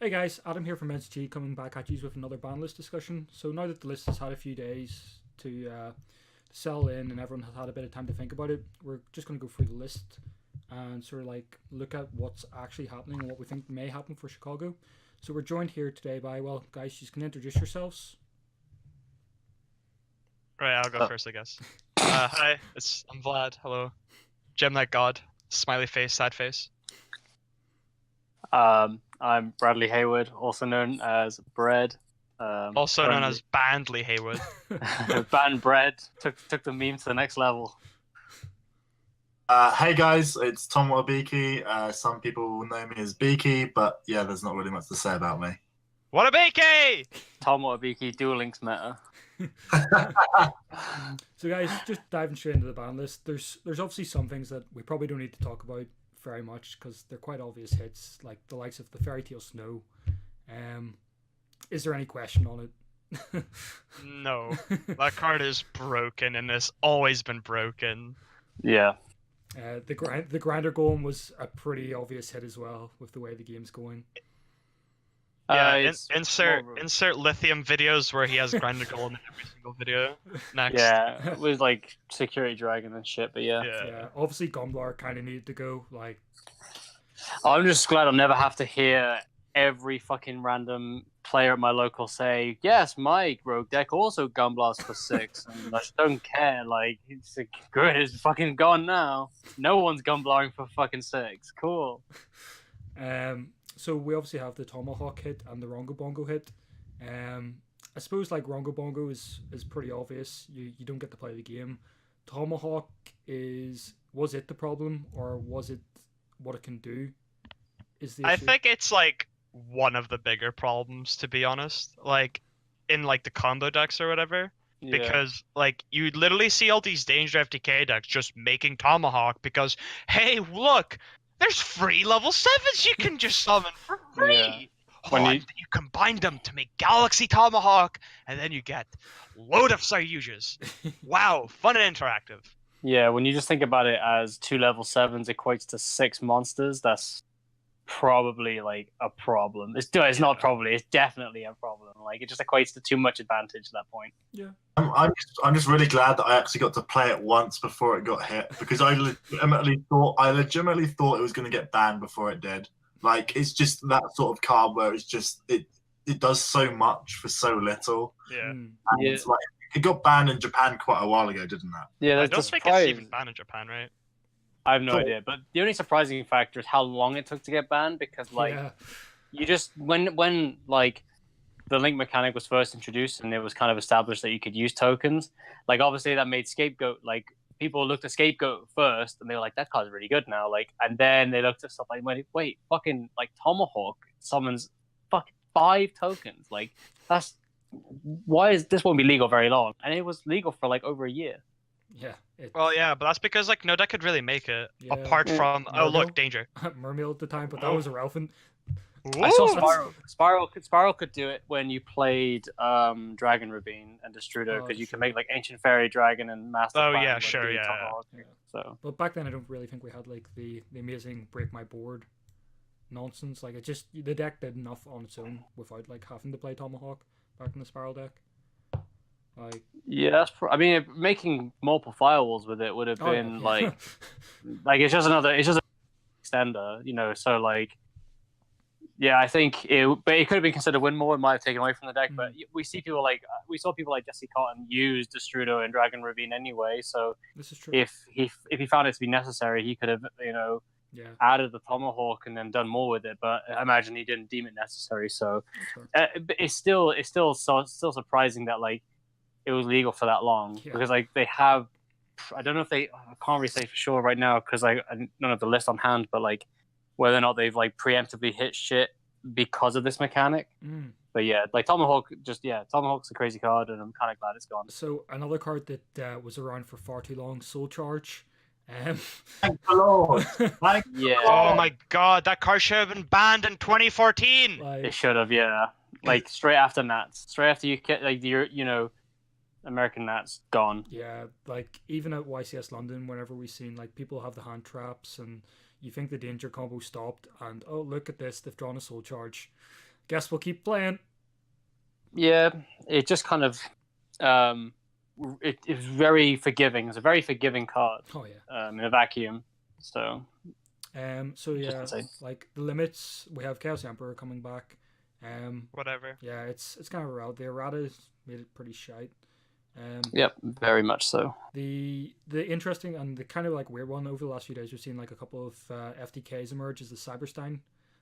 Hey guys, Adam here from NCT coming back at you with another Banlist discussion. So now that the list has had a few days to settle in and everyone has had a bit of time to think about it, we're just going to go through the list and sort of like look at what's actually happening and what we think may happen for Chicago. So we're joined here today by, well, guys, you can introduce yourselves. Right, I'll go first, I guess. Hi, I'm Vlad. Hello. Gem like God. Smiley face, sad face. I'm Bradley Hayward, also known as Bread. Also known as Bandly Haywood. Band Bread took the meme to the next level. Hey guys, it's Tom BIKI. Some people will know me as BIKI, but yeah, there's not really much to say about me. What a BIKI! Tom BIKI, Duel Links meta. So guys, just diving straight into the ban list, there's obviously some things that we probably don't need to talk about very much because they're quite obvious hits, like the likes of the Fairy Tale Snow. Is there any question on it? No. That card is broken and has always been broken. Yeah. The Grinder Golem was a pretty obvious hit as well with the way the game's going. Yeah, insert lithium videos where he has Grinder Golem in every single video. Next. Yeah, with like Security Dragon and shit, but yeah. Obviously Gumblar kind of needed to go. Like, I'm just glad I'll never have to hear every fucking random player at my local say, yes, my rogue deck also Gunblast for 6. And I just don't care. Like, it's good. It's fucking gone now. No one's Gunblaring for fucking 6. Cool. So we obviously have the Tomahawk hit and the Rongo Bongo hit. I suppose like Rongo Bongo is pretty obvious. You don't get to play the game. Tomahawk was it the problem or was it what it can do? Is the issue? I think it's like one of the bigger problems, to be honest. Like in like the combo decks or whatever. Yeah. Because like you literally see all these Danger FTK decks just making Tomahawk because hey look, there's free level 7s you can just summon for free. Yeah. And you combine them to make Galaxy Tomahawk, and then you get load of Saryujas. Wow, fun and interactive. Yeah, when you just think about it as 2 level 7s equates to 6 monsters, that's probably like a problem. It's not probably, it's definitely a problem. Like it just equates to too much advantage at that point. Yeah. I'm just really glad that I actually got to play it once before it got hit because I legitimately thought it was going to get banned before it did. Like it's just that sort of card where it's just it does so much for so little. Yeah. And it's like it got banned in Japan quite a while ago, didn't that? Yeah, I don't think it's even banned in Japan, right? I have no idea, but the only surprising factor is how long it took to get banned because like you just when like the link mechanic was first introduced and it was kind of established that you could use tokens, like obviously that made Scapegoat, like people looked at Scapegoat first and they were like, that card's really good now, like, and then they looked at stuff like, wait, fucking like Tomahawk summons fucking 5 tokens, like that's why is this won't be legal very long, and it was legal for like over a year. Yeah. Well, yeah, but that's because like no deck could really make it apart from look, Danger. Mermail at the time, but that was irrelevant. I saw Spiral could do it when you played Dragon Ravine and Destrudo because you can make like Ancient Fairy Dragon and Master. Oh Plan yeah, sure, yeah. So, but back then I don't really think we had like the amazing break my board nonsense. Like it just the deck did enough on its own without like having to play Tomahawk back in the Spiral deck. Like yeah, I mean, making multiple firewalls with it would have been like it's just an extender, you know. So like, yeah, I think but it could have been considered win more. It might have taken away from the deck, but we saw people like Jesse Cotton use Destrudo and Dragon Ravine anyway. So this is true. If he found it to be necessary, he could have added the Tomahawk and then done more with it. But I imagine he didn't deem it necessary. So it's still surprising that like it was legal for that long because like they have, I don't know if I can't really say for sure right now because I don't have the list on hand, but like whether or not they've like preemptively hit shit because of this mechanic. But yeah, like Tomahawk's a crazy card and I'm kind of glad it's gone. So another card that was around for far too long, Soul Charge. Thank the Lord. Oh my god, that card should have been banned in 2014. It should have, yeah. Like straight after Nats, straight after you get like American Nats gone. Yeah, like even at YCS London, whenever we've seen like people have the hand traps and you think the danger combo stopped and oh look at this, they've drawn a Soul Charge. guess we'll keep playing. Yeah, it just kind of it's very forgiving. It's a very forgiving card. Oh yeah. In a vacuum. So So yeah, insane. like the limits, we have Chaos Emperor coming back. Whatever. Yeah, it's kind of a route. The errata made it pretty shite. Yep, very much so. The interesting and the kind of like weird one over the last few days, we've seen like a couple of FTKs emerge is the Cyberstein.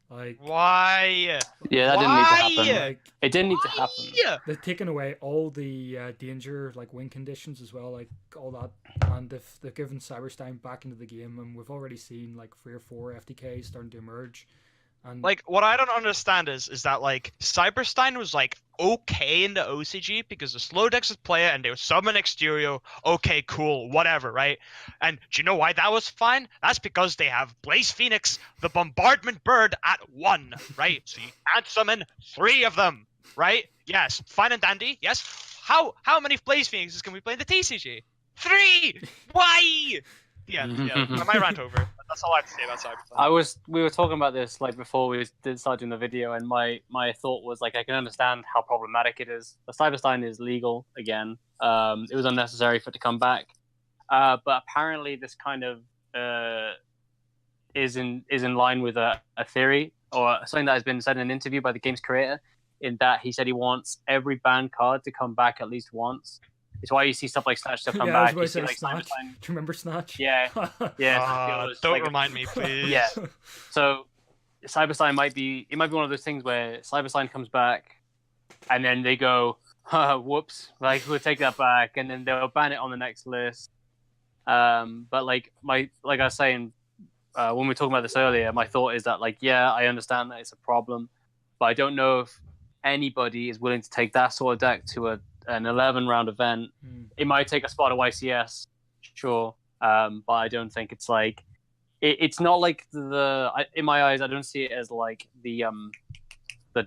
Like why? Yeah, that didn't need to happen. Like, It didn't need to happen. Yeah. they've taken away all the danger like win conditions as well, like all that, and they've given Cyberstein back into the game, and we've already seen like 3 or 4 FTKs starting to emerge. And Like, what I don't understand is that, like, Cyberstein was, like, okay in the OCG because the slow decks would play it and they would summon Exterio. Okay, cool, whatever, right? And do you know why that was fine? That's because they have Blaze Phoenix, the Bombardment Bird, at 1, right? So you can't summon 3 of them, right? Yes, fine and dandy. Yes. How many Blaze Phoenixes can we play in the TCG? 3! Why? Yeah, my rant over. That's all I have to say about Cyberstein. We were talking about this like before we started doing the video, and my thought was like I can understand how problematic it is. The Cyberstein is legal again. It was unnecessary for it to come back, but apparently this kind of is in line with a theory or something that has been said in an interview by the game's creator. In that he said he wants every banned card to come back at least once. It's why you see stuff like Snatch still come yeah, I was back. about You to see say like Snatch. Cyberstein. Do you remember Snatch? Yeah, yeah. Don't like remind me, please. Yeah. So Cyberstein might be one of those things where Cyberstein comes back, and then they go, "Whoops!" Like we'll take that back, and then they'll ban it on the next list. But like I was saying when we were talking about this earlier, my thought is that like yeah, I understand that it's a problem, but I don't know if anybody is willing to take that sort of deck to an 11-round event. It might take a spot of YCS, sure, but I don't think it's like it's not like in my eyes I don't see it as like the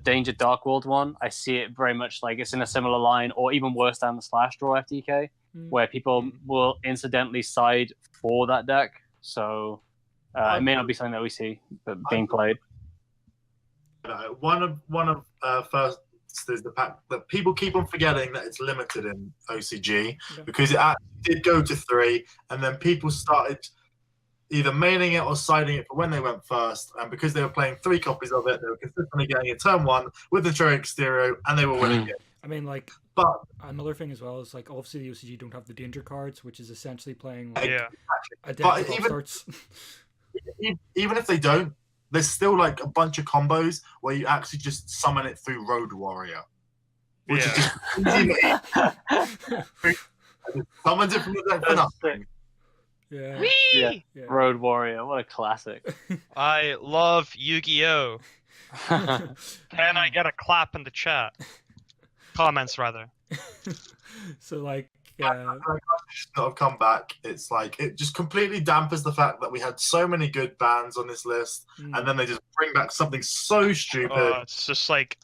Danger Dark World one. I see it very much like it's in a similar line, or even worse than the Slash Draw FTK, where people will incidentally side for that deck. So it may not be something that we see being played. One of first is the fact that people keep on forgetting that it's limited in OCG because it actually did go to 3, and then people started either maining it or siding it for when they went first, and because they were playing 3 copies of it, they were consistently getting a turn 1 with the Trojan Exterio, and they were winning it. I mean, like, but another thing as well is like obviously the OCG don't have the danger cards, which is essentially playing like a deck but of all sorts. even if they don't, there's still like a bunch of combos where you actually just summon it through Road Warrior, which is just summons it from the deck for nothing. Yeah. Road Warrior, what a classic. I love Yu-Gi-Oh! Can I get a clap in the chat? Comments, rather. So, like, I should not have come back. It's like it just completely dampers the fact that we had so many good bands on this list, and then they just bring back something so stupid. It's just like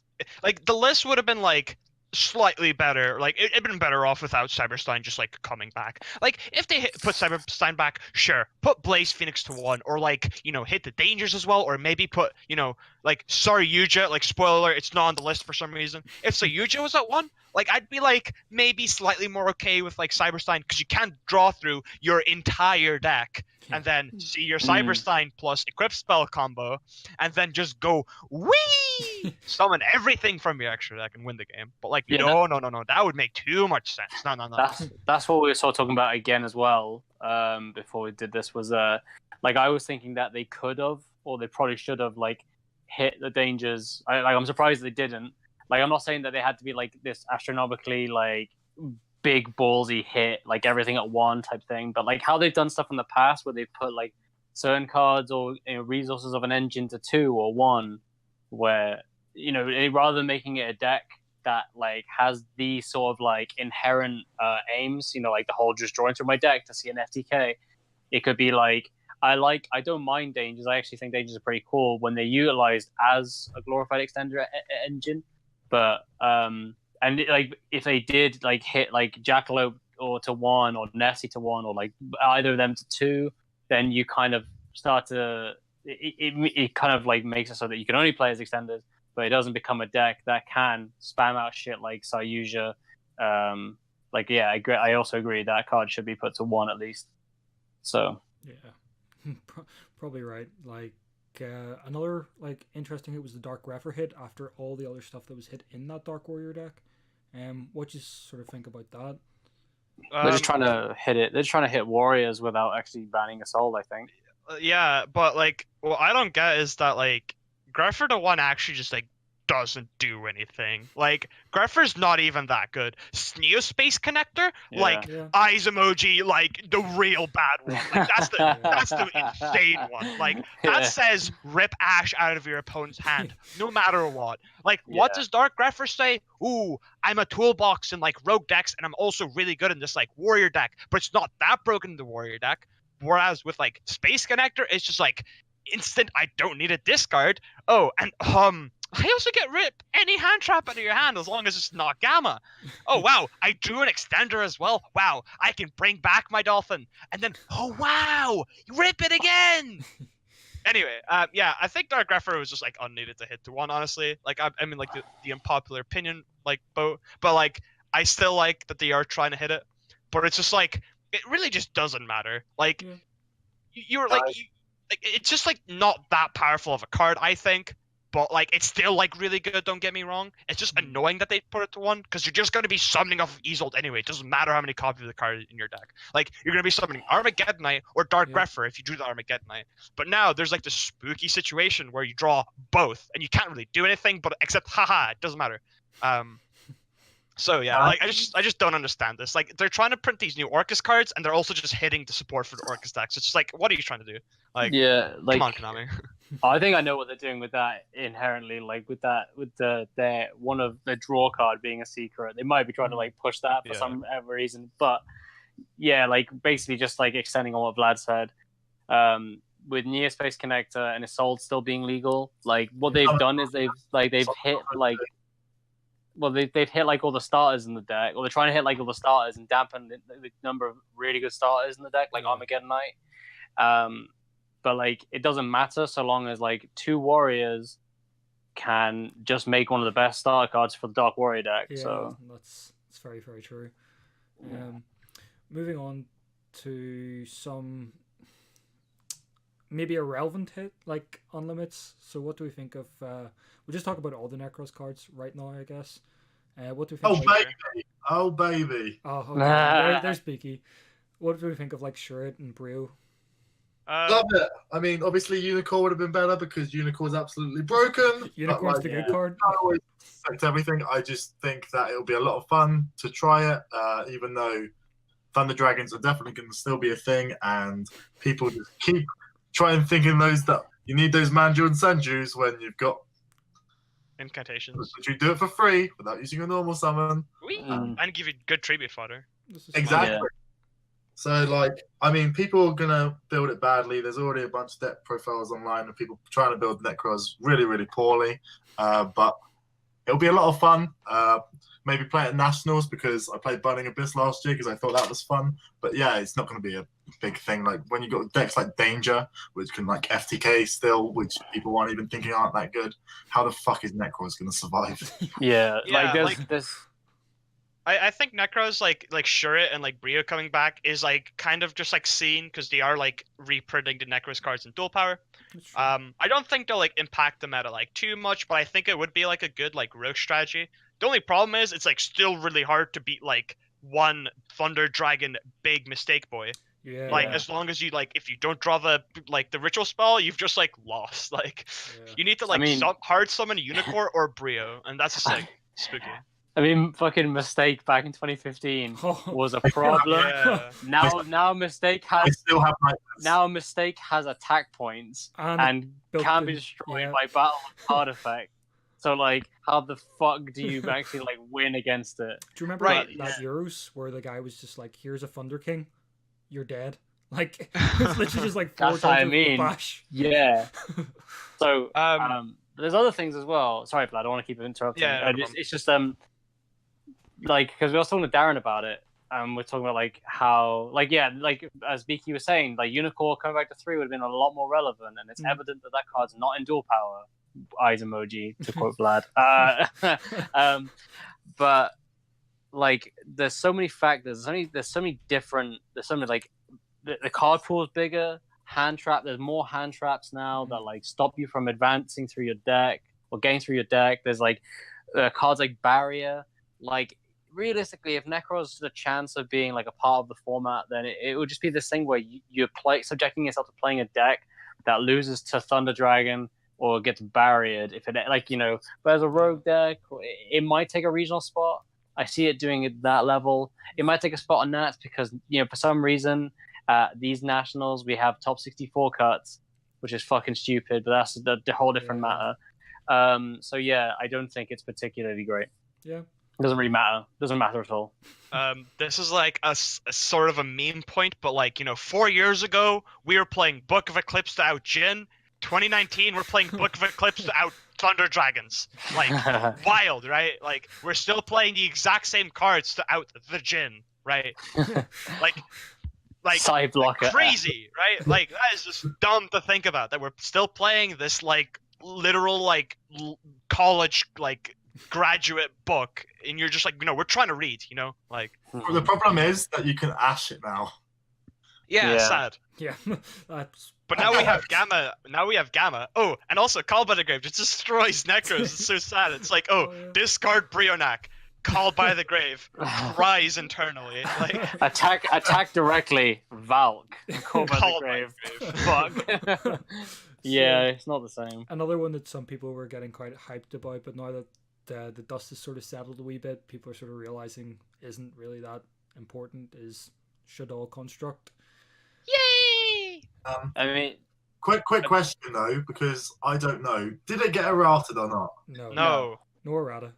the list would have been like slightly better. Like it'd been better off without Cyberstein just like coming back. Like if they put Cyberstein back, sure, put Blaze Phoenix to 1, or like hit the dangers as well, or maybe put like Saryuja. Like spoiler alert, it's not on the list for some reason. If Saryuja was at 1, like I'd be like maybe slightly more okay with like Cyberstein because you can't draw through your entire deck. And then see your Cyberstein plus equip spell combo, and then just go wee summon everything from your extra deck and win the game. But like no, that would make too much sense. No. That's what we were sort of talking about again as well. Before we did this was like I was thinking that they could have, or they probably should have, like hit the dangers. I'm surprised they didn't. Like I'm not saying that they had to be like this astronomically like big ballsy hit, like everything at 1 type thing, but like how they've done stuff in the past where they put like certain cards or resources of an engine to 2 or 1, where rather than making it a deck that like has these sort of like inherent aims, like the whole just drawing through my deck to see an FTK, it could be like I don't mind dangers. I actually think dangers are pretty cool when they're utilized as a glorified extender engine, but and like if they did like hit like Jackalope or to 1 or Nessie to 1 or like either of them to 2, then you kind of start to it kind of like makes it so that you can only play as extenders. but it doesn't become a deck that can spam out shit like Sayuja. I agree. I also agree that card should be put to 1 at least. So yeah, probably right. Like another like interesting hit was the Dark Grepher hit after all the other stuff that was hit in that Dark Warrior deck. What you sort of think about that? They're just trying to hit it. They're trying to hit warriors without actually banning Assault, I think. Yeah, but like, what I don't get is that like, Grepher to 1 actually just like doesn't do anything. Like, Grepher's not even that good. Neospace Connector, like eyes emoji, like the real bad one. Like that's the insane one. Like that says rip Ash out of your opponent's hand, no matter what. Like, what does Dark Grepher say? Ooh, I'm a toolbox in like rogue decks, and I'm also really good in this like warrior deck, but it's not that broken in the warrior deck. Whereas with like Space Connector, it's just like instant. I don't need a discard. Oh, and I also get rip any hand trap out of your hand as long as it's not Gamma. Oh wow, I drew an extender as well. Wow, I can bring back my Dolphin, and then oh wow, rip it again. Anyway, yeah, I think Dark Grepher was just like unneeded to hit to 1. Honestly, like I mean, like the unpopular opinion, like but like I still like that they are trying to hit it, but it's just like it really just doesn't matter. Like you're like it's just like not that powerful of a card, I think. But like it's still like really good, don't get me wrong. It's just annoying that they put it to 1 because you're just going to be summoning off Isolt anyway. It doesn't matter how many copies of the card in your deck. Like you're going to be summoning Armageddonite or Dark Grepher if you drew the Armageddonite. But now there's like this spooky situation where you draw both and you can't really do anything but except haha, it doesn't matter. So yeah, like I just don't understand this. Like they're trying to print these new Orcus cards and they're also just hitting the support for the Orcus decks. It's just like, what are you trying to do? Like, come on, Konami. I think I know what they're doing with that inherently. Like with their one of the draw card being a secret, they might be trying to like push that for some reason. But yeah, like basically just like extending on what Vlad said. With Neospace Connector and Assault still being legal, like what they've done is they've hit like. Well, they've hit like all the starters in the deck, or they're trying to hit like all the starters and dampen the number of really good starters in the deck, like Armageddonite. But like it doesn't matter so long as like 2 warriors can just make one of the best starter cards for the Dark Warrior deck. Yeah, so that's very, very true. Moving on to some maybe a relevant hit like on limits. So what do we think of? We'll just talk about all the Necros cards right now, I guess. What do we think? Oh baby! Oh, okay. There's BIKI. What do we think of like Shred and Brio? Love it. I mean, obviously Unicorn would have been better because Unicorn's absolutely broken. Unicorn's the good card. I always expect everything. I just think that it'll be a lot of fun to try it, even though Thunder Dragons are definitely going to still be a thing, and people just keep trying thinking that you need those Manju and Senjus when you've got incantations. But you do it for free without using a normal summon. And give you good tribute fodder. Exactly. Yeah. So, like, I mean, people are going to build it badly. There's already a bunch of deck profiles online of people trying to build Necros really, really poorly. But it'll be a lot of fun. Maybe play at Nationals because I played Burning Abyss last year because I thought that was fun. But yeah, it's not going to be a big thing. Like when you got decks like Danger, which can like FTK still, which people aren't even thinking aren't that good. How the fuck is Necros going to survive? Yeah, there's I think Necros like Shurit and like Brio coming back is like kind of just like seen because they are like reprinting the Necros cards in dual power. I don't think they'll like impact the meta like too much, but I think it would be like a good like rogue strategy. The only problem is it's like still really hard to beat like one Thunder Dragon big mistake boy. Yeah. Like as long as you like if you don't draw the ritual spell, you've just like lost. Like you need to like hard summon a Unicorn or Brio, and that's just like spooky. I mean, fucking Mistake back in 2015 was a problem. Now Mistake has attack points and can be destroyed by battle artifact. So like, how the fuck do you actually like win against it? Do you remember that Euros where the guy was just like, "Here's a Thunder King, you're dead." Like it's literally just like 4 that's what I mean. Bash. Yeah. So there's other things as well. Sorry, Vlad, I don't want to keep interrupting. Yeah, it's just like because we were talking to Darren about it. We're talking about like how like as BIKI was saying, like Unicorn coming back to 3 would have been a lot more relevant, and it's evident that card's not in dual power. eyes emoji to quote Vlad. But like, there's so many factors. There's so many like the card pool is bigger. There's more hand traps now that like stop you from advancing through your deck or getting through your deck. There's like cards like Barrier. Like, realistically, if Necro's the chance of being like a part of the format, then it would just be this thing where you're subjecting yourself to playing a deck that loses to Thunder Dragon or gets barriered. If it, like, you know, but as a rogue deck, it might take a regional spot. I see it doing it that level. It might take a spot on Nats because, you know, for some reason, these nationals we have top 64 cuts, which is fucking stupid, but that's the whole different matter. So yeah, I don't think it's particularly great. Yeah. It doesn't really matter. Doesn't matter at all. This is like a sort of a meme point, but like, you know, 4 years ago we were playing Book of Eclipse to out Jin. 2019 we're playing Book of Eclipse to out Thunder Dragons. Like, wild, right? Like, we're still playing the exact same cards to out the Jin, right? like Side blocker. Crazy, right? Like, that is just dumb to think about, that we're still playing this like literal like college like graduate book, and you're just like, you know, we're trying to read, you know, like. Well, the problem is that you can ash it now. Yeah. Sad. Yeah, that's. But now we have Gamma. Oh, and also Call by the Grave just destroys Necros. It's so sad. It's like, discard Brionac, Call by the Grave, rise internally. Like, attack directly, Valk, Call by the Grave. Fuck. Yeah, it's not the same. Another one that some people were getting quite hyped about, but now that the dust has sort of settled a wee bit, people are sort of realizing isn't really that important, is Shadow Construct. yay! I mean, quick question though, because I don't know. Did it get errated or not? No. No errata.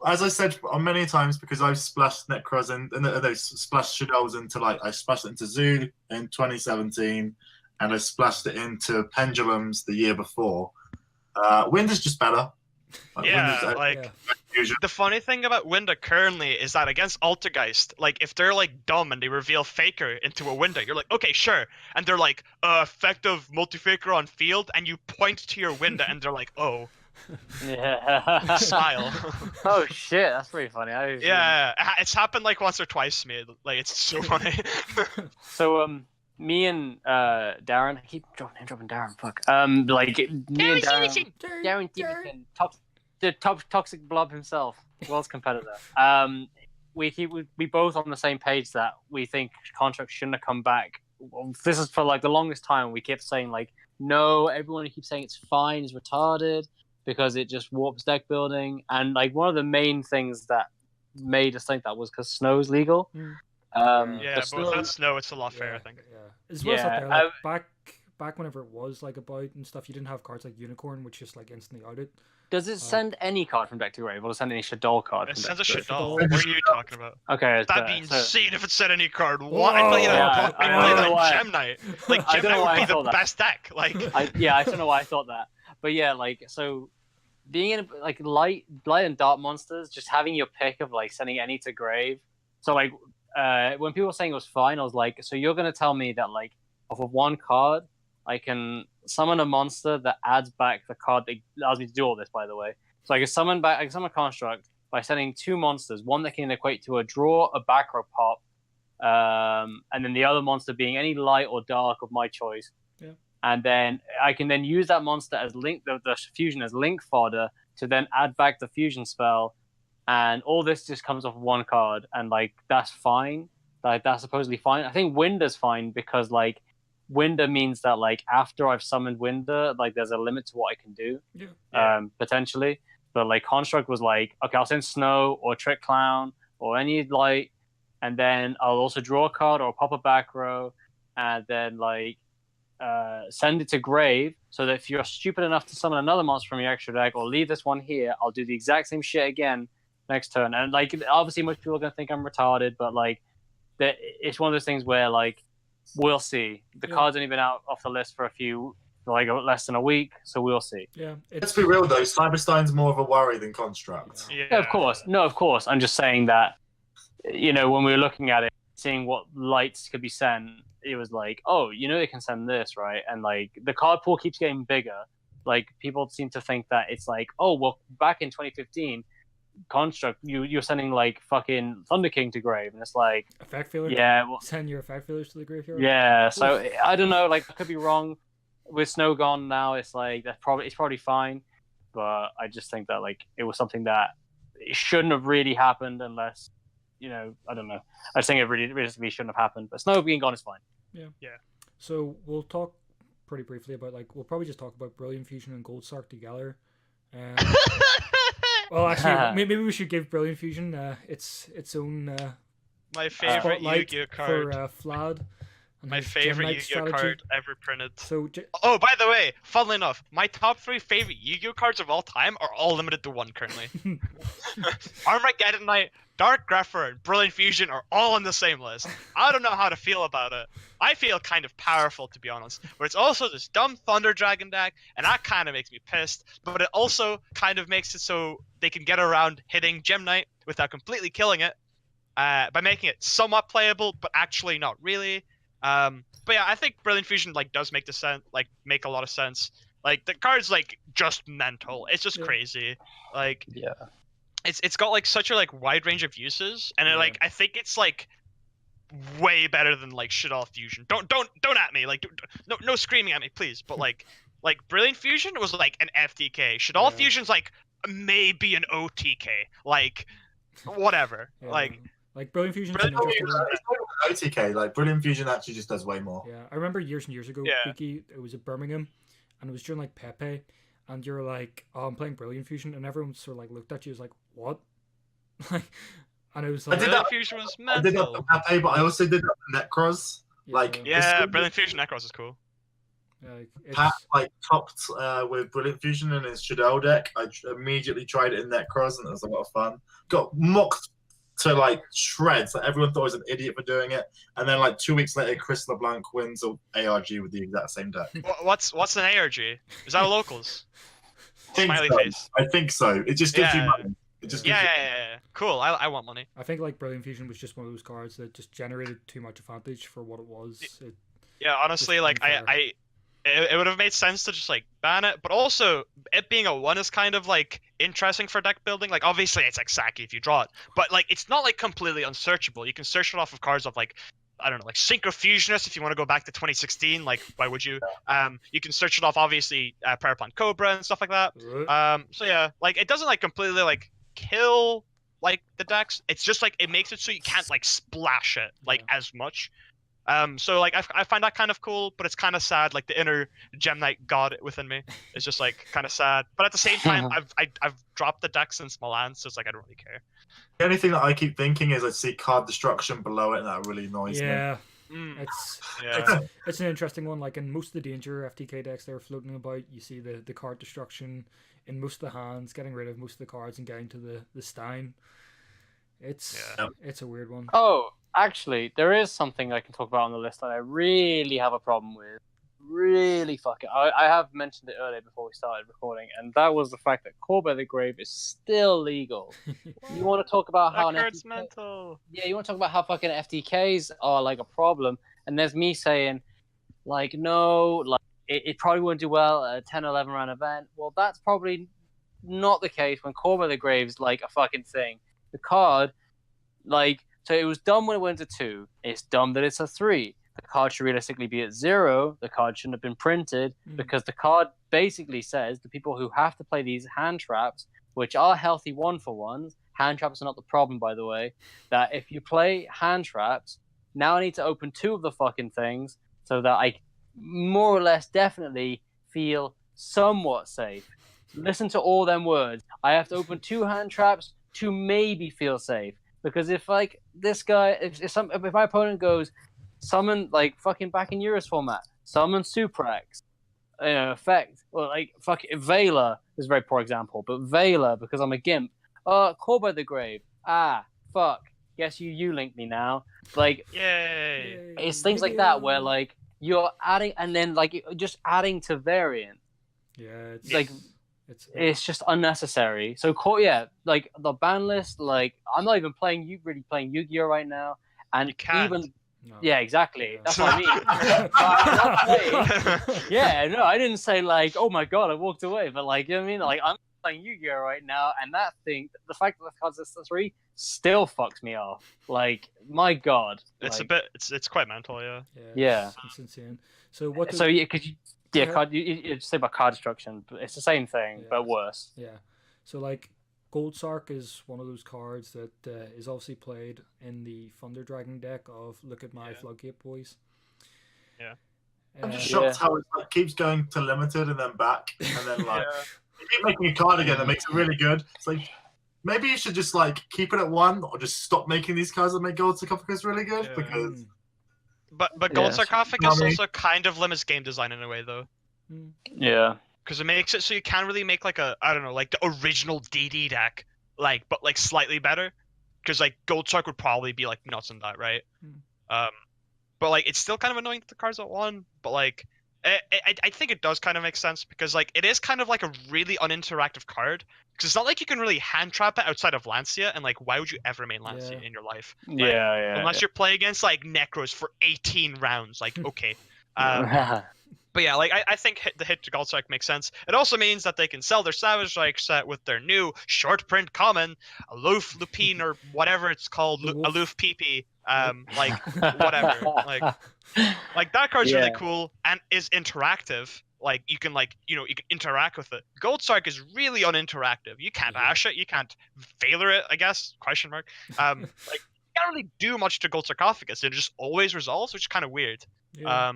As I said many times, because I've splashed Necros and splashed Shadows into, like, I splashed it into Zoo in 2017, and I splashed it into Pendulums the year before. Wind is just better. The funny thing about Winda currently is that against Altergeist, like, if they're like dumb and they reveal Faker into a Winda, you're like, okay, sure, and they're like, effective multi-faker on field, and you point to your Winda and they're like, oh. Yeah. Smile. Oh shit, that's pretty funny. Yeah, it's happened like once or twice to me. Like, it's so funny. So me and Darren, I keep dropping Darren. Fuck. Like, me and Darren Stevenson, the top toxic blob himself, world's competitor. We both on the same page that we think Contract shouldn't have come back. This is for like the longest time. We kept saying like, no, everyone keeps saying it's fine, is retarded because it just warps deck building. And like, one of the main things that made us think that was because Snow's legal. But without Snow, it's a lot fair, I think. Yeah, as well as up there, like, back whenever it was like about and stuff, you didn't have cards like Unicorn, which just like instantly outed. Does it send any card from deck to grave, or does it send any Shadol card? It sends a Shadol. What are you talking about? Okay, that'd be insane if it said any card. What? I play that on Gem Knight. Like, Gem Knight would be the best deck. Like, I don't know why I thought that, but yeah, like, so being in like light and dark monsters, just having your pick of like sending any to grave. So like, when people were saying it was fine, I was like, so you're gonna tell me that like off of one card, I can summon a monster that adds back the card that allows me to do all this, by the way. So I can summon Construct by sending two monsters, one that can equate to a draw, a back row pop, and then the other monster being any light or dark of my choice. Yeah. And then I can then use that monster as the fusion as link fodder to then add back the fusion spell, and all this just comes off one card, and like, that's fine. Like, that's supposedly fine. I think Winda's fine because like, Winda means that like, after I've summoned Winda, like, there's a limit to what I can do. Yeah. Potentially. But like, Construct was like, okay, I'll send Snow or Trick Clown or any light, and then I'll also draw a card or pop a back row, and then like send it to grave, so that if you're stupid enough to summon another monster from your extra deck or leave this one here, I'll do the exact same shit again next turn. And like, obviously most people are gonna think I'm retarded, but like, it's one of those things where like, we'll see. The card's only been out off the list for less than a week, so we'll see. Yeah. Let's be real though, Cyberstein's more of a worry than Construct. Yeah. Yeah, of course. No, of course. I'm just saying that, you know, when we were looking at it, seeing what lights could be sent, it was like, oh, they can send this, right? And like the card pool keeps getting bigger. Like people seem to think that it's like, oh, well, back in 2015, Construct, you're sending like fucking Thunder King to grave, and it's like effect failure. Yeah, well, send your effect failures to the graveyard. Yeah, so I don't know. Like I could be wrong. With Snow gone now, it's like it's probably fine, but I just think that like it was something that it shouldn't have really happened unless I don't know. I just think it really shouldn't have happened. But Snow being gone is fine. Yeah. So we'll talk pretty briefly about we'll probably just talk about Brilliant Fusion and Gold Sark together. Well, actually, maybe we should give Brilliant Fusion its own my favorite Yu-Gi-Oh card for VLAD. My favorite Yu-Gi-Oh card ever printed. So, oh, by the way, funnily enough, my top 3 favorite Yu-Gi-Oh cards of all time are all limited to 1 currently. Armageddon Knight, Dark Grepher, and Brilliant Fusion are all on the same list. I don't know how to feel about it. I feel kind of powerful, to be honest. But it's also this dumb Thunder Dragon deck, and that kind of makes me pissed. But it also kind of makes it so they can get around hitting Gem Knight without completely killing it, by making it somewhat playable, but actually not really. But yeah, I think Brilliant Fusion does make make a lot of sense. Like the card's just mental. It's just crazy. It's got such a wide range of uses, and I think it's way better than Shit All Fusion. Don't at me. No screaming at me, please. But Brilliant Fusion was an FTK. Shit All Fusion's maybe an OTK. Whatever. Yeah. Brilliant Fusion. OTK. Brilliant Fusion actually just does way more. Yeah, I remember years and years ago, BIKI, it was at Birmingham, and it was during Pepe, and you're like, "Oh, I'm playing Brilliant Fusion," and everyone sort of looked at you as "What?" And it was Brilliant Fusion was mental. I did that for Pepe, but I also did that for Necros. Brilliant Fusion Necros is cool. Pat topped with Brilliant Fusion in his Shadell deck. I immediately tried it in Necros, and it was a lot of fun. Got mocked to shreds. Everyone thought I was an idiot for doing it, and then 2 weeks later, Chris LeBlanc wins an ARG with the exact same deck. What's an ARG? Is that a locals? Smiley face. I think so. It just gives you money. It just gives you... Cool. I want money. I think Brilliant Fusion was just one of those cards that just generated too much advantage for what it was. Honestly, it would have made sense to just ban it, but also it being a 1 is kind of interesting for deck building. Obviously it's Saki if you draw it, but it's not completely unsearchable. You can search it off of cards of I don't know, Synchro Fusionist if you want to go back to 2016. Why would you? You can search it off obviously Prayer Plant Cobra and stuff like that. So yeah, it doesn't completely kill the decks. It's just it makes it so you can't splash it as much. So I find that kind of cool, but it's kind of sad. The inner Gem Knight god within me is just kind of sad. But at the same time, I've dropped the deck since Milan, so it's I don't really care. The only thing that I keep thinking is I see card destruction below it, and that really annoys me. It's an interesting one. In most of the danger FTK decks that are floating about, you see the card destruction in most of the hands, getting rid of most of the cards and getting to the Stein. It's a weird one. Oh, actually, there is something I can talk about on the list that I really have a problem with. Really fuck it. I have mentioned it earlier before we started recording, and that was the fact that Core by the Grave is still legal. You want to talk about how card's mental. Yeah, you want to talk about how fucking FTKs are a problem, and there's me saying, no, it probably wouldn't do well at a 10-11 round event. Well, that's probably not the case when Core by the Grave's a fucking thing. The card, so it was dumb when it went to 2. It's dumb that it's a 3. The card should realistically be at 0. The card shouldn't have been printed because the card basically says the people who have to play these hand traps, which are healthy 1-for-1s, hand traps are not the problem, by the way, that if you play hand traps, now I need to open 2 of the fucking things so that I more or less definitely feel somewhat safe. Listen to all them words. I have to open 2 hand traps to maybe feel safe. Because if this guy, if my opponent goes summon fucking back in Eurus format, summon Suprax, effect, or Vela is a very poor example, but Vela because I'm a gimp. Core by the Grave. Fuck. Guess you link me now. Yay! It's things like that where you're adding and then just adding to variant. Yeah, it's just unnecessary. So the ban list, I'm not even playing Yu-Gi-Oh right now, And You can't. even No. yeah, exactly. Yeah. That's what I mean. But I'm not saying- yeah, no, I didn't say like, oh my god, I walked away, but like, you know what I mean? Like, I'm playing Yu-Gi-Oh right now, and that thing, the fact that the card's a 3 still fucks me off. Like, my god. It's like, a bit. It's quite mental, yeah. Yeah. It's insane. So what? So yeah, because Go ahead. card. You say about card destruction, but it's the same thing, Yeah. but worse. Yeah. So like Gold Sark is one of those cards that is obviously played in the Thunder Dragon deck of Look at My Yeah. Floodgate Boys. Yeah. I'm just Uh, shocked how it like, keeps going to limited and then back, and then like you keep making a card again that makes it really good. It's like maybe you should just like keep it at 1, or just stop making these cards that make Gold Sarcophagus really good Yeah. because. But Gold Yeah. Sarcophagus Tsunami. also kind of limits game design in a way though, Yeah. because it makes it so you can't really make like a I don't know like the original DD deck but like slightly better, because like Gold Sark would probably be like nuts in that, right? But like it's still kind of annoying that the cards at 1, but like I think it does kind of make sense, because like it is kind of like a really uninteractive card, because it's not like you can really hand trap it outside of Lancia, and like why would you ever main Lancia Yeah. in your life? Yeah. Unless you're playing against like Necros for 18 rounds, like okay. But yeah, like I think the hit to Gold Strike makes sense. It also means that they can sell their Savage Strike set with their new short print common, Aloof Lupine or whatever it's called, The wolf. Aloof PP. Like whatever. Like that card's really Yeah. cool and is interactive. Like you can you can interact with it. Gold Strike is really uninteractive. You can't Yeah. bash it. You can't Veiler it. I guess ? Like you can't really do much to Gold Sarcophagus. It just always resolves, which is kind of weird. yeah.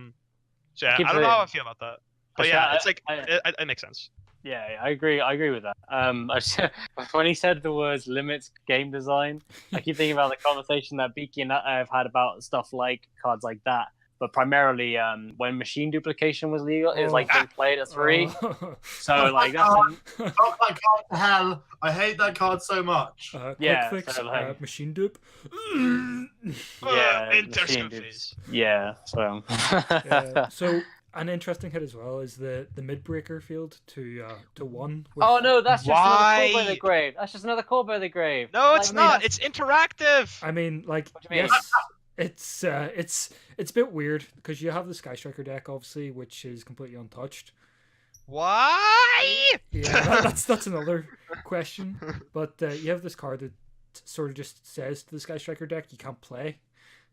So yeah, keep I don't know how saying- I feel about that. But Actually, yeah, it's like I- it makes sense. Yeah, I agree with that. When he said the words limits game design, I keep thinking about the conversation that BIKI and I have had about stuff like cards like that. But primarily, when machine duplication was legal, it was like being played at 3. Oh. So like that's Fuck that card to hell. I hate that card so much. Quick Yeah, fix, so, like- machine dupe. Yeah, Interscope machine phase. yeah. So So an interesting hit as well is the mid breaker field to 1. with- oh no, that's just Why? another call by the grave. That's just another call by the grave. No, it's I mean, not. that's- It's interactive. I mean, like, What do you mean? yes, it's a bit weird because you have the Sky Striker deck, obviously, which is completely untouched. Why? Yeah, that's another question. But you have this card that sort of just says to the Sky Striker deck you can't play.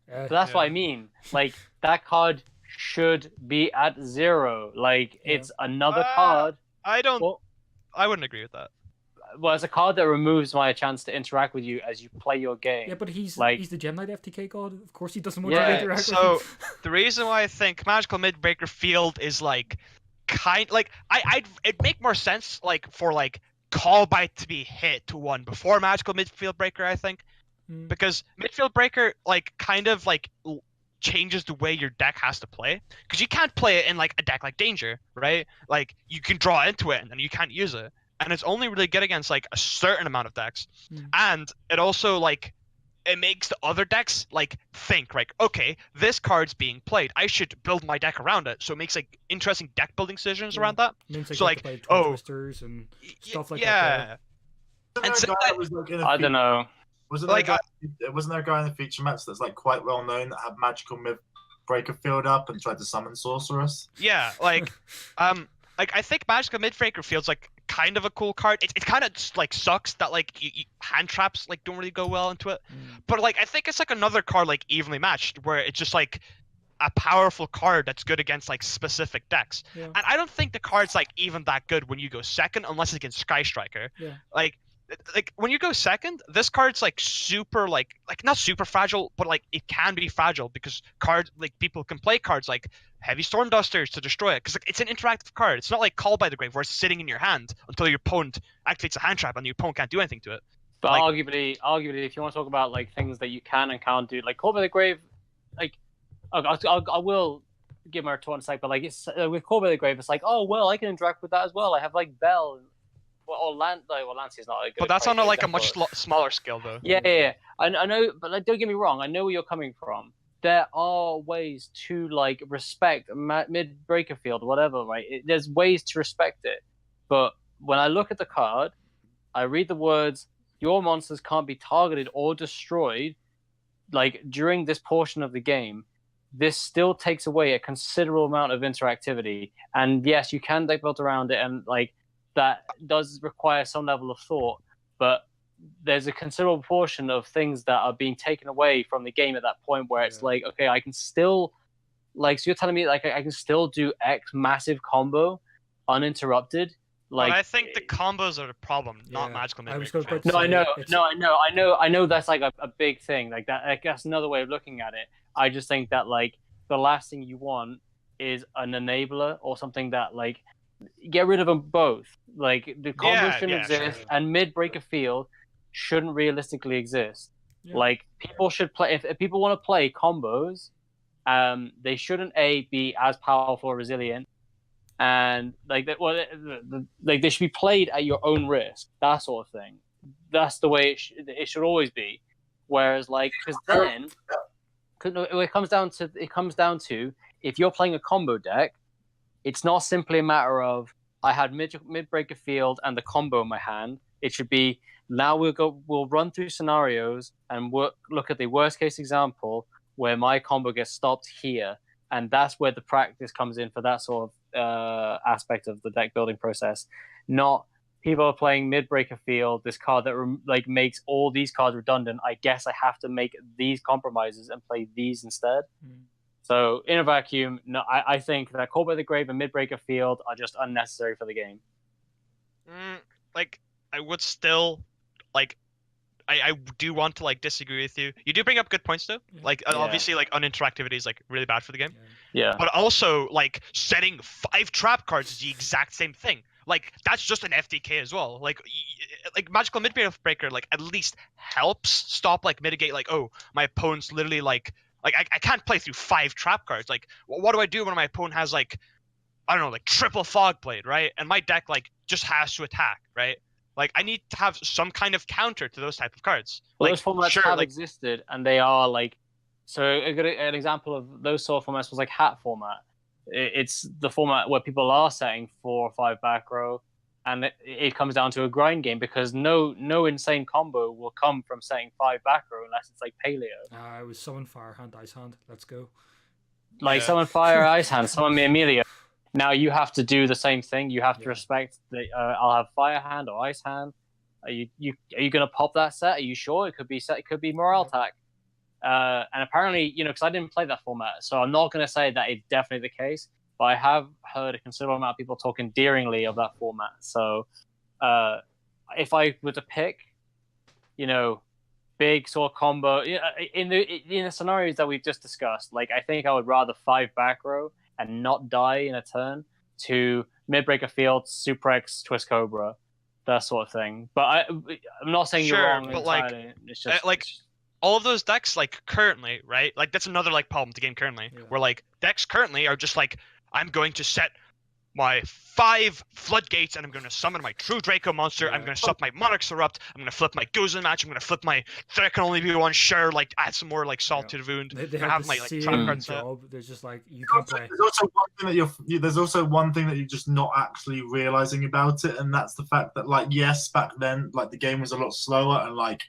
So that's what I mean. Like that card should be at 0. Like Yeah. it's another card. I don't. Well, I wouldn't agree with that. well, it's a card that removes my chance to interact with you as you play your game. Yeah, but he's like- the Gem Knight FTK god. Of course, he doesn't want Yeah, to interact So with him. the reason why I think Magical Midbreaker Field is like it'd make more sense like for like Call Bite to be hit to 1 before Magical Midfield Breaker, I think. Mm. Because Midfield Breaker like kind of like changes the way your deck has to play, because you can't play it in like a deck like Danger, right? Like you can draw into it and then you can't use it, and it's only really good against like a certain amount of decks. And it also like it makes the other decks like think like, okay, this card's being played, I should build my deck around it. So it makes like interesting deck building decisions Yeah. around that. Means so, you have like, to play Twin oh, Twisters and stuff like yeah. that. And Wasn't there a guy that was like in a I don't know. Wasn't there, Like, wasn't there a guy in the feature match that's like quite well known that had magical mid breaker field up and tried to summon sorceress? Yeah, like I think Magical Midbreaker feels like kind of a cool card. It kind of just like sucks that like you hand traps like don't really go well into it. But like I think it's like another card like evenly matched, where it's just like a powerful card that's good against like specific decks. Yeah. And I don't think the card's like even that good when you go second, unless it's against Sky Striker. Yeah. Like when you go second, this card's like super like not super fragile, but like it can be fragile because cards like people can play cards like Heavy Storm Dusters to destroy it, because like, it's an interactive card. It's not like Call by the Grave where it's sitting in your hand until your opponent activates a hand trap and your opponent can't do anything to it. But Like- arguably, if you want to talk about like things that you can and can't do, like Call by the Grave, like I will give my retort in a sec, but like it's with Call by the Grave, it's like, oh well, I can interact with that as well. I have like Bell, or Lancey's not a good. But that's on great a example. much smaller scale though. Yeah. I know, but like, don't get me wrong. I know where you're coming from. There are ways to like respect mid breaker field, whatever. Right? There's ways to respect it. But when I look at the card, I read the words: "Your monsters can't be targeted or destroyed." like during this portion of the game, this still takes away a considerable amount of interactivity. And yes, you can deck build around it, and like that does require some level of thought, but there's a considerable portion of things that are being taken away from the game at that point where it's like, okay, I can still, like, so you're telling me like I can still do X massive combo uninterrupted. Like, but I think the combos are the problem, not magical I was mid-range. going to no, say, I know that's like a big thing. Like that, I guess another way of looking at it. I just think that like the last thing you want is an enabler or something that like get rid of them both. Like the combos shouldn't exist, and mid break a field shouldn't realistically exist. Yeah. Like people should play if people want to play combos, they shouldn't be as powerful or resilient, and like that. Well, like they should be played at your own risk. That sort of thing. That's the way it should always be. Whereas like because then. It comes down to if you're playing a combo deck, it's not simply a matter of I had mid breaker field and the combo in my hand. It should be now we'll run through scenarios and look at the worst case example where my combo gets stopped here, and that's where the practice comes in for that sort of aspect of the deck building process. Not people are playing mid breaker field, this card that like makes all these cards redundant. I guess I have to make these compromises and play these instead. So in a vacuum, no, I think that Call by the Grave and mid breaker field are just unnecessary for the game. Like I would still like. I do want to like disagree with you. You do bring up good points though. Like obviously like uninteractivity is like really bad for the game. Yeah. But also like setting 5 trap cards is the exact same thing. Like that's just an FDK as well. Like magical mid breaker like at least helps stop like mitigate like, oh, my opponent's literally like I can't play through 5 trap cards. Like what do I do when my opponent has like I don't know, like triple fog blade, right? And my deck like just has to attack, right? Like I need to have some kind of counter to those type of cards. Well, like, those formats have existed, and they are like so. An example of those sort of formats was like hat format. It's the format where people are setting 4 or 5 back row, and it comes down to a grind game because no insane combo will come from setting 5 back row unless it's like paleo. I was summon fire hand, ice hand. Let's go. Like summon fire, ice hand, summon me Amelia. Now you have to do the same thing. You have to respect that. I'll have fire hand or ice hand. Are you gonna pop that set? Are you sure? It could be morale attack. And apparently, because I didn't play that format, so I'm not gonna say that it's definitely the case. But I have heard a considerable amount of people talk endearingly of that format. So, if I were to pick, big sort of combo in the scenarios that we've just discussed, like I think I would rather 5 back row and not die in a turn to mid-breaker field, Super X, Twist Cobra, that sort of thing. But I'm not saying you're wrong. But like, it's just all of those decks, like currently, right? Like that's another like problem with the game currently, where like decks currently are just like I'm going to set my 5 floodgates and I'm going to summon my True Draco monster. I'm going to suck my Monarch's Erupt. I'm going to flip my Gozen Match. I'm going to flip my There Can Only Be One. Sure, like add some more like salt to the wound. They have my like trap card set. There's just like you can't play. There's also one thing that you're just not actually realizing about it, and that's the fact that like yes, back then like the game was a lot slower and like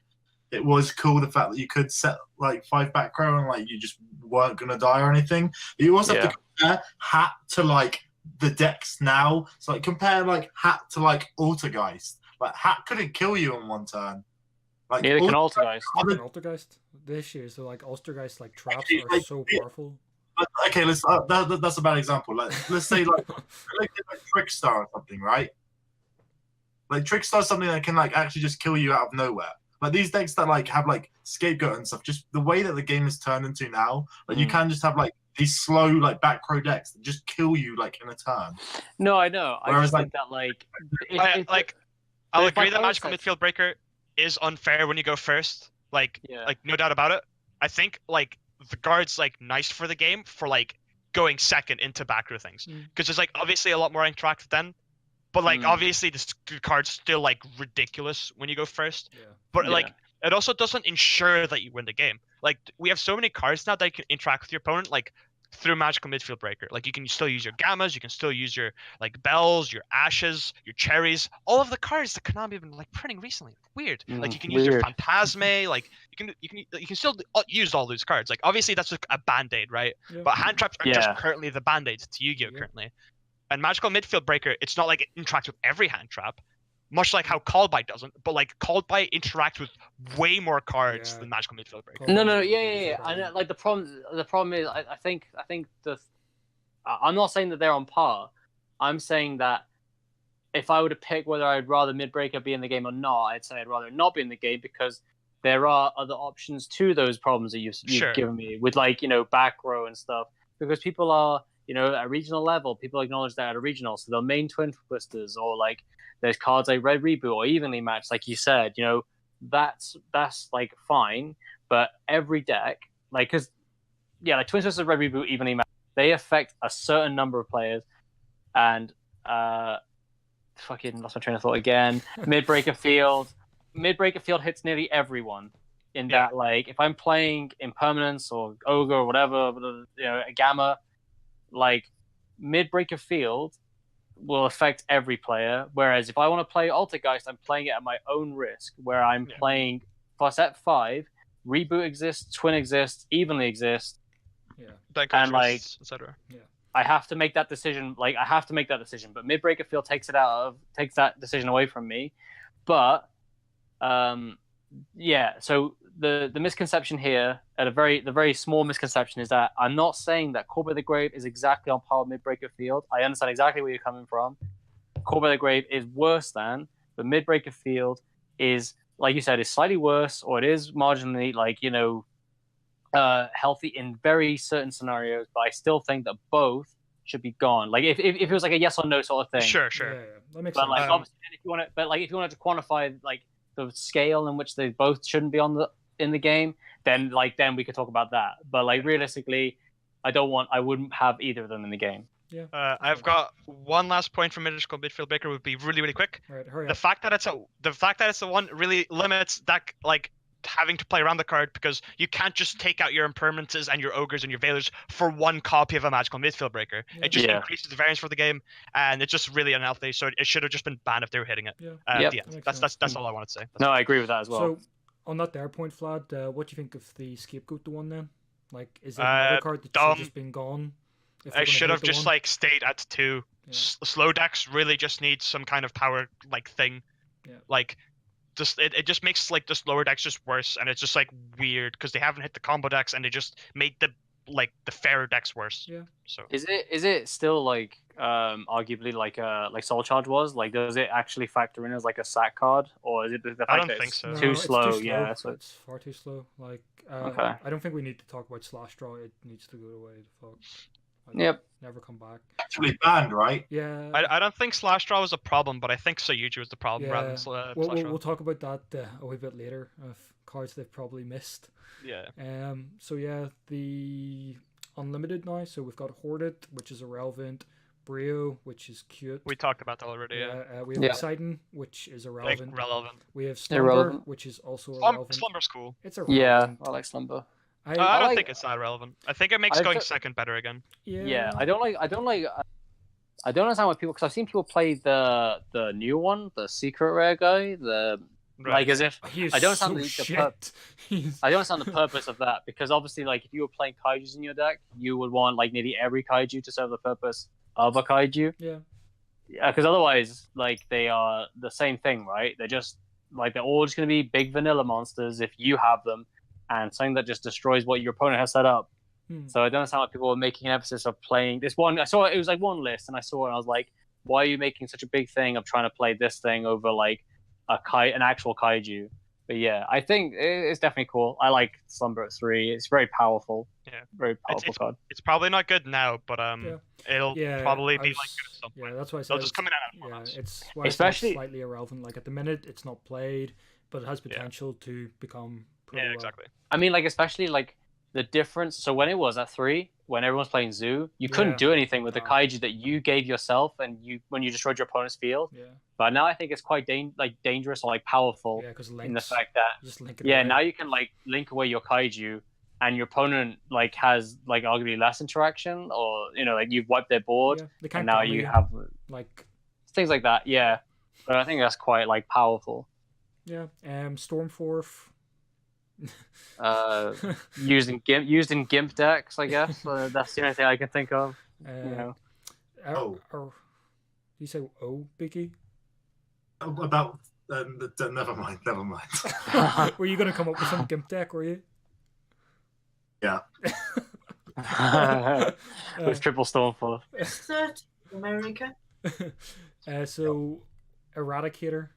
it was cool the fact that you could set like 5 back row and like you just weren't gonna die or anything. But you also have to compare hat to like the decks now. So like compare like hat to like Altergeist. Like hat couldn't kill you in 1 turn. Like neither can Altergeist. Altergeist. The issue is so like Altergeist like traps are so powerful. Okay, let's that's a bad example. Like let's say like Trickstar or something, right? Like Trickstar is something that can like actually just kill you out of nowhere. Like these decks that like have like Scapegoat and stuff, just the way that the game is turned into now, like you can just have like these slow like back row decks that just kill you like in a turn. No, I know. I just think that I'll agree that Magical Midfield Breaker is unfair when you go first. Like no doubt about it. I think like the guard's like nice for the game for like going second into back row things because there's like obviously a lot more interactive then. But like obviously this card's still like ridiculous when you go first. But like it also doesn't ensure that you win the game. Like we have so many cards now that you can interact with your opponent. Like through Magical Midfield Breaker. Like, you can still use your Gammas, you can still use your like Bells, your Ashes, your Cherries, all of the cards that Konami have been like printing recently. Weird. Like, you can use your Weird. Phantasme. Like, you can still use all those cards. Like, obviously that's just a band-aid, right? Yeah. But hand traps are Yeah. just currently the band-aids to Yu-Gi-Oh Yeah. currently. And Magical Midfield Breaker, it's not like it interacts with every hand trap, much like how Called By doesn't. But like Called By interacts with way more cards Yeah. than Magical Midfield Breaker. No, yeah. And like the problem is, I think I'm not saying that they're on par. I'm saying that if I were to pick whether I'd rather Mid-Breaker be in the game or not, I'd say I'd rather not be in the game because there are other options to those problems that you've Sure. given me with, like, you know, back row and stuff. Because people are, you know, at regional level, people acknowledge that at a regional, so they'll main Twin Twisters, or like there's cards like Red Reboot or Evenly Matched, like you said, you know, that's like fine. But every deck, like, because like Twin Twisters, Red Reboot, Evenly Matched, they affect a certain number of players, and fucking lost my train of thought again. Mid-Breaker Field hits nearly everyone. In that, like, if I'm playing Impermanence or Ogre or whatever, you know, a Gamma, like, Mid-Breaker Field will affect every player. Whereas if I want to play Altergeist, I'm playing it at my own risk, where I'm playing for set 5, Reboot exists, Twin exists, Evenly exists, and like, etc. I have to make that decision. But Mid-Breaker Field takes that decision away from me. But so the misconception here, the very small misconception, is that I'm not saying that Core by the Grave is exactly on par with Mid-Breaker Field. I understand exactly where you're coming from. Core by the Grave is worse than, but Mid-Breaker Field is, like you said, is slightly worse, or it is marginally, like, you know, healthy in very certain scenarios. But I still think that both should be gone. Like, if it was like a yes or no sort of thing. Sure. Yeah, that makes But sense. like, obviously, if you wanted to quantify like the scale in which they both shouldn't be in the game, then we could talk about that. But like, realistically, I wouldn't have either of them in the game. Yeah. I've got one last point from Magical Midfield Breaker. Would be really, really quick. All right, hurry The up. fact that it's the one really limits that, like, having to play around the card, because you can't just take out your Impermanences and your Ogres and your Veilers for one copy of a Magical Midfield Breaker. Yeah. It just Yeah. increases the variance for the game, and it's just really unhealthy. So it should have just been banned if they were hitting it. Yeah. Yep. Yeah, That makes that's sense. all I wanted to say. No, I agree with that as well. So, on that there point, Vlad, what do you think of the Scapegoat, the one then? Like, is it another card that should dumb. have just been gone? If they're I gonna should hit have the just one? like stayed at 2. Yeah. Slow decks really just need some kind of power like thing. Yeah. Like, just it just makes like the slower decks just worse, and it's just like weird because they haven't hit the combo decks, and they just made the fairer decks worse. Yeah. So Is it still like arguably like Soul Charge was? Like, does it actually factor in as like a sack card, or is it the fact I don't that think it's so. too it's slow? Yeah, so it's far too slow. Like, Okay. I don't think we need to talk about Slash Draw. It needs to go away. Fuck. Like, Yep. Never come back. Actually banned, right? Yeah. I don't think Slash Draw was a problem, but I think Sayuji was the problem rather than Slash Draw. We'll talk about that a wee bit later of cards they've probably missed. Yeah. So yeah, the Unlimited now. So we've got Hoarded, which is irrelevant. Brio, which is cute. We talked about that already. Yeah. We have Yeah. Exciting, which is Like, irrelevant. relevant. We have Slumber, Irrelevant. which is also irrelevant. Slumber's cool. It's irrelevant. Yeah, I like Slumber. I don't like- think it's that relevant. I think it makes I going th- second better again. Yeah, I don't understand why people, because I've seen people play the new one, the secret rare guy, like, as if He is I don't so sound the shit. He's- I don't understand the purpose of that, because obviously, like, if you were playing kaijus in your deck, you would want like nearly every kaiju to serve the purpose of a kaiju. yeah. Yeah, because otherwise, like, they are the same thing, right? They're just like, they're all just going to be big vanilla monsters if you have them, and something that just destroys what your opponent has set up. So I don't understand why people are making an emphasis of playing this one. I saw it was like one list, and I saw it, and I was like, why are you making such a big thing of trying to play this thing over like an actual kaiju? But yeah, I think it's definitely cool. I like Slumber at 3. It's very powerful. Yeah. Very powerful card. It's probably not good now, but it'll Yeah, probably I be was- like good at some point. Yeah, that's why I said They'll just it's- come in at Yeah, formats. it's why Especially- it's slightly irrelevant. Like, at the minute, it's not played, but it has potential to become pretty Yeah, well. exactly. I mean, like, especially like the difference. So when it was at 3, when everyone's playing Zoo, you Yeah. couldn't do anything with the No. kaiju that you gave yourself, and when you destroyed your opponent's field. Yeah, But now I think it's quite dangerous or like powerful yeah, because in the fact that just link it yeah, away. now you can like link away your kaiju, and your opponent like has like arguably less interaction, or like you've wiped their board, Yeah, they can't and now counter you have like things like that. Yeah, but I think that's quite like powerful. Yeah, Stormforth. Used in GIMP decks, I guess. That's the only thing I can think of. You say BIKI? About never mind. Were you gonna come up with some GIMP deck? Were you? Yeah. With triple Stormforth. Third America. So Eradicator.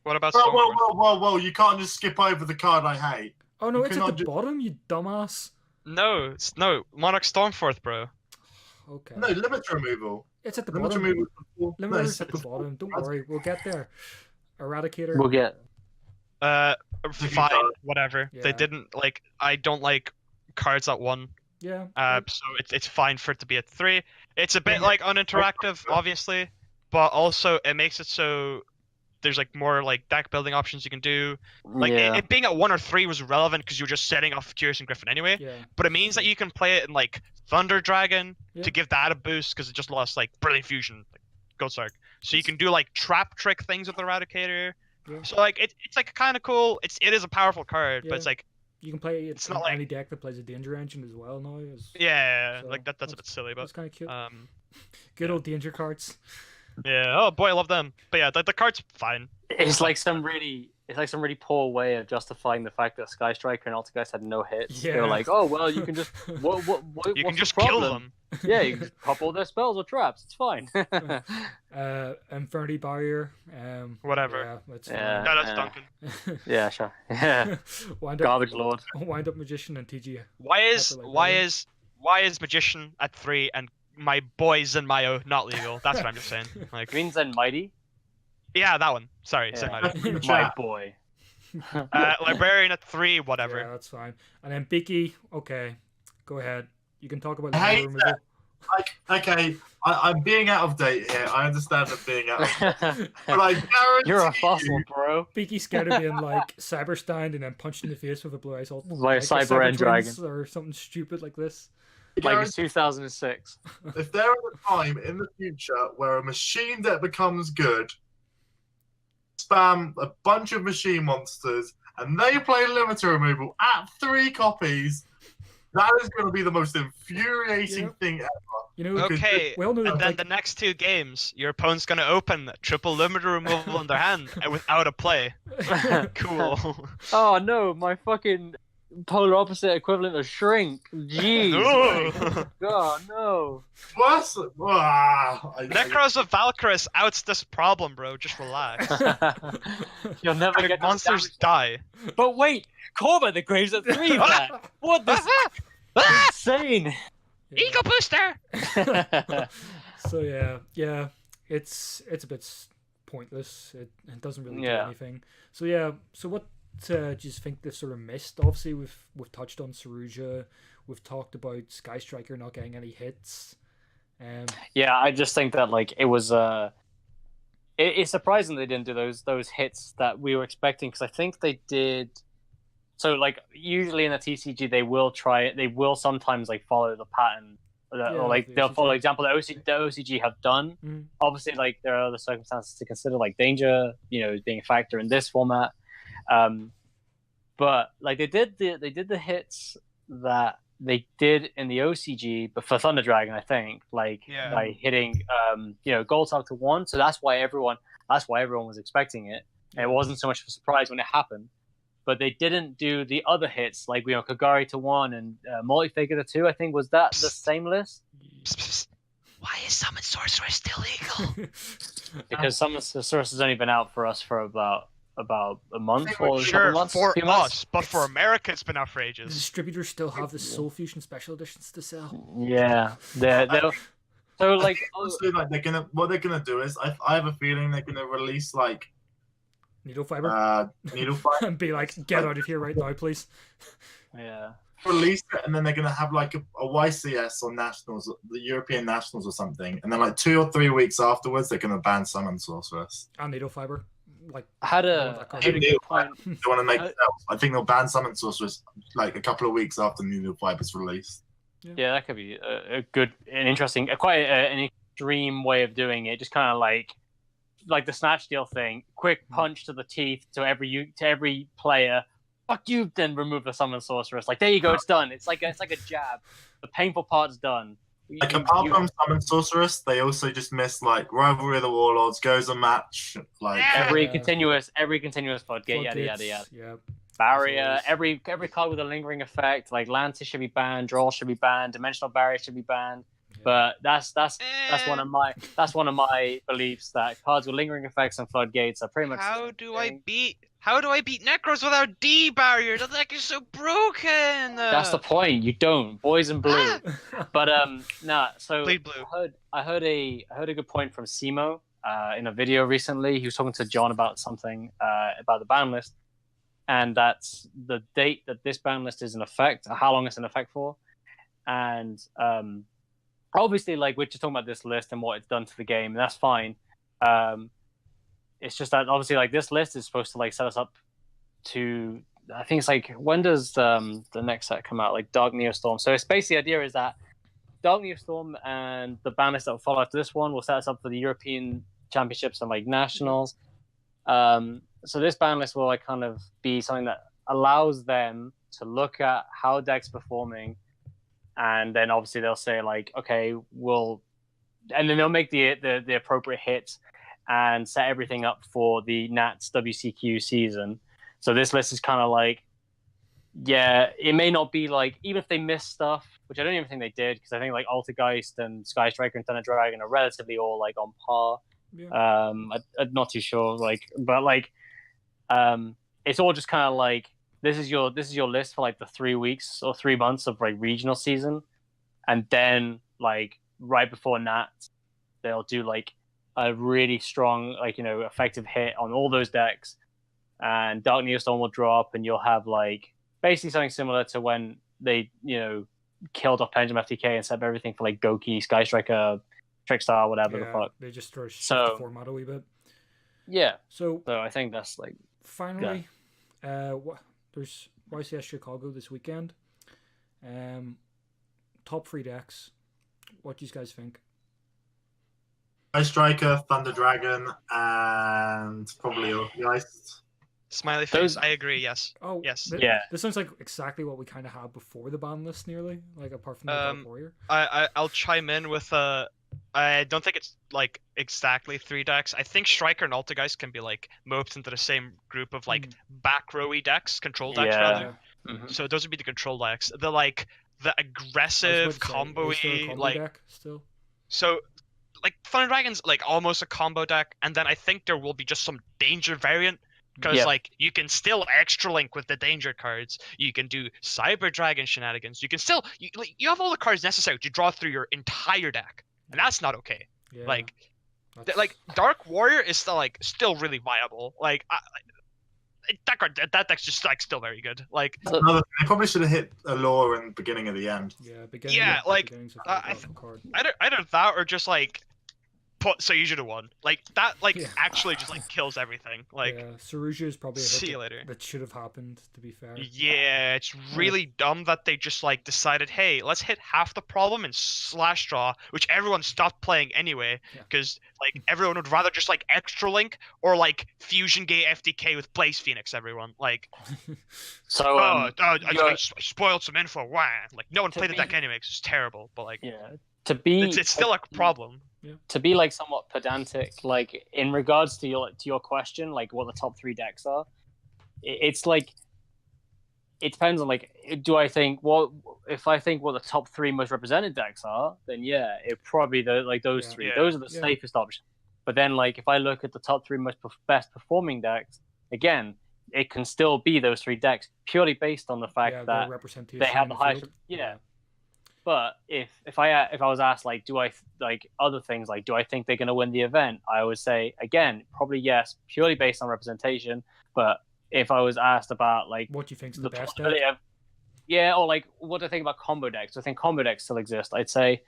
What about Whoa! You can't just skip over the card I hate. Oh no, You it's at cannot the bottom, you dumbass. No, Monarch Stormforth, bro. Okay. No, limit removal. It's at the Limit bottom. removal. Limiter's at the bottom. Don't worry, we'll get there. Eradicator. We'll get. Fine, whatever. Yeah. They didn't like. I don't like cards at 1. Yeah. So it's fine for it to be at 3. It's a bit like uninteractive, obviously, but also it makes it so there's like more like deck building options you can do. Like it being at 1 or 3 was relevant because you were just setting off Curious and Griffin anyway. Yeah. But it means that you can play it in like Thunder Dragon to give that a boost because it just lost like Brilliant Fusion, like Ghost Arc. So you can do like trap trick things with Eradicator. Yeah. So like it's like kind of cool. It is a powerful card, Yeah. but it's like You can play it It's in not like- any deck that plays a Danger Engine as well now. yeah, So like that's a bit silly, but That's kind of cute. Good yeah. old Danger cards. yeah. Oh boy, I love them. But yeah, the card's fine. It's like some really poor way of justifying the fact that Sky Striker and Altergeist had no hits. They were Yeah. like, oh well, you can just You what's can just the kill problem? them. Yeah, you can just pop all their spells or traps. It's fine. Infernity Barrier. Whatever. Yeah, that's Yeah. No, that's Duncan. fine. Yeah, sure. Yeah, Wind Garbage Lord. Wind up Magician and TG. Why is Like why that. is Magician at 3 and my boys and Mayo not legal? That's what I'm just saying. Like Green Zen Mighty. yeah, that one. Sorry, Yeah. said Mayo. My Chat. boy. Librarian at 3, whatever. Yeah, that's fine. And then BIKI. Okay, go ahead. You can talk about I hate removal. Okay, I'm being out of date here. I understand I'm being out of date. But I guarantee You're a fossil, bro. BIKI's scared of being like cyber stand and then punched in the face with a blue eyes ult. Like a Cyber Cyber End Dragon. Twins or something stupid like this. Like it's 2006. if there is a time in the future where a machine deck becomes good, spam a bunch of machine monsters, and they play limiter removal at 3 copies, that is going to be the most infuriating Yep. thing ever. You know, Okay, we all know that and then like, the next 2 games, your opponent's gonna open triple limiter removal in their hand without a play. Cool. Oh no, my fucking polar opposite equivalent of Shrink. Jeez. Ooh. God, no. Worse? Necros of Valkyris outs this problem, bro. Just relax. You'll never Like, get monsters die. But wait, Korba the Graves at 3 Vlad. What this insane. Ego booster. So yeah, it's a bit pointless. It doesn't really do Yeah. anything. So yeah, so what do you think this sort of missed? Obviously, we've touched on Saruja. We've talked about Sky Striker not getting any hits. Yeah, I just think that like it was it's surprising they didn't do those hits that we were expecting, because I think they did. So like usually in a TCG they will try it. They will sometimes like follow the pattern, or like the they'll follow OCG. example the OCG have done. Mm. Obviously, like there are other circumstances to consider, like danger, being a factor in this format. But like they did the hits that they did in the OCG, but for Thunder Dragon, I think, like Yeah. by hitting Gold Talk to 1. So that's why everyone was expecting it. And it wasn't so much of a surprise when it happened. But they didn't do the other hits, like Kagari to 1 and Multi-Figure to 2. I think, was that the same list? Psst, psst. Why is Summon Sorcerer still legal? Because some of the source has only been out for us for about a month or a Sure, couple months, for few months. us, but for America, it's been out for The ages. distributors still have the Soul Fusion special editions to sell. Yeah, they'll so like Honestly, like what they're gonna do is I have a feeling they're gonna release like Needle fiber. needle fiber, And be like, get out of here right now, please. yeah. release it, and then they're gonna have like a YCS or nationals, the European nationals or something, and then like 2 or 3 weeks afterwards they're gonna ban Summon Sorceress. And needle fiber. like I had I a, want that I card. had a good point. They want to make Uh, sales. I think they'll ban Summon Sorceress like a couple of weeks after New 5 is released. Yeah, that could be a good, an interesting, an extreme way of doing it. Just kind of like the Snatch Deal thing. Quick punch to the teeth to every player. Fuck you! Then remove the Summon Sorceress. Like there you go, it's done. It's like a jab. The painful part's done. Like apart from Summon Sorceress, they also just miss like Rivalry of the Warlords, goes a match, like every Yeah. continuous floodgate, yada yada yada. Yeah. Barrier, always. every card with a lingering effect, like Lances should be banned, Draw should be banned, Dimensional Barrier should be banned. Yeah. But that's one of my beliefs, that cards with lingering effects and floodgates are pretty much. How do I beat Necros without D barrier? That deck is so broken. That's the point. You don't, boys in blue. But nah. So Bleed blue. I heard a good point from Simo in a video recently. He was talking to John about something about the ban list, and that's the date that this ban list is in effect, how long it's in effect for, and obviously, like, we're just talking about this list and what it's done to the game, and that's fine. It's just that obviously, like, this list is supposed to like set us up to, I think it's like, when does the next set come out? Like Dark Neostorm. So it's basically, the idea is that Dark Neostorm and the ban list that will follow after this one will set us up for the European Championships and like nationals. So this ban list will like kind of be something that allows them to look at how decks performing, and then obviously they'll say like, okay, and then they'll make the appropriate hits and set everything up for the Nats WCQ season. So this list is kind of like, yeah, it may not be like, even if they miss stuff, which I don't even think they did, because I think like Altergeist and Sky Striker and Thunder Dragon are relatively all like on par. Yeah. I'm not too sure, like, but like, it's all just kind of like, this is your list for like the 3 weeks or 3 months of like regional season, and then like right before Nats, they'll do like a really strong, like, effective hit on all those decks, and Dark Neostorm will drop, and you'll have like basically something similar to when they killed off Pendulum FTK and set up everything for like Goki, Sky Striker, Trickstar, whatever the fuck. They just throw shift So- the format a wee bit. Yeah, So so I think that's like, finally, there's YCS Chicago this weekend. Top 3 decks. What do you guys think? Sky Striker, Thunder Dragon, and probably Geist. Smiley face. Those- I agree. Yes. Oh, Yes. Yeah. This sounds like exactly what we kind of had before the ban list, nearly. Like apart from the Dark Warrior. I'll chime in with I don't think it's like exactly 3 decks. I think Striker and Altergeist can be like moped into the same group of like back rowy decks, control decks Yeah. rather. Mhm. So those would be the control decks. The like the I was aggressive about to say, is there a combo-y combo like deck still. so like Thunder Dragon's like almost a combo deck, and then I think there will be just some danger variant. Because Yeah. like you can still extra link with the danger cards, you can do Cyber Dragon shenanigans, you can still you have all the cards necessary to draw through your entire deck, and that's not okay. Yeah, Like that's- like Dark Warrior is still really viable. Like that deck's just like still very good. Like Another thing, they probably should have hit a lore in the beginning of the end. yeah, beginning, Yeah, like, beginning's a I very powerful card. either that or just like put Sayuja to 1. Like that Yeah. actually just like kills everything. Like yeah, Saruja is probably a hit see you that, later. that should have happened. To be fair. Yeah, it's really dumb that they just like decided, hey, let's hit half the problem in slash draw, which everyone stopped playing anyway, Yeah. because like everyone would rather just like extra link or like fusion gate FDK with Blaze Phoenix. Everyone like, So I you're- spoiled some info. Wah. Like no one To played the deck be- anyway, 'cause it's terrible. But like, yeah, to be it's still a problem. to be like somewhat pedantic, like in regards to your question, like what the top 3 decks are, it's like, it depends on like, do I think if I think what the top 3 most represented decks are, then yeah, it probably those Yeah. 3. Yeah. Those are the Yeah. safest options. But then like if I look at the top 3 best performing decks, again, it can still be those 3 decks purely based on the fact yeah, that the representation they have in the the highest. field. Yeah. But if I was asked like, do I like other things, like do I think they're going to win the event, I would say again probably yes, purely based on representation. But if I was asked about like What do you think's the the best deck? possibility of, or like what do I think about combo decks? I think combo decks still exist. I'd say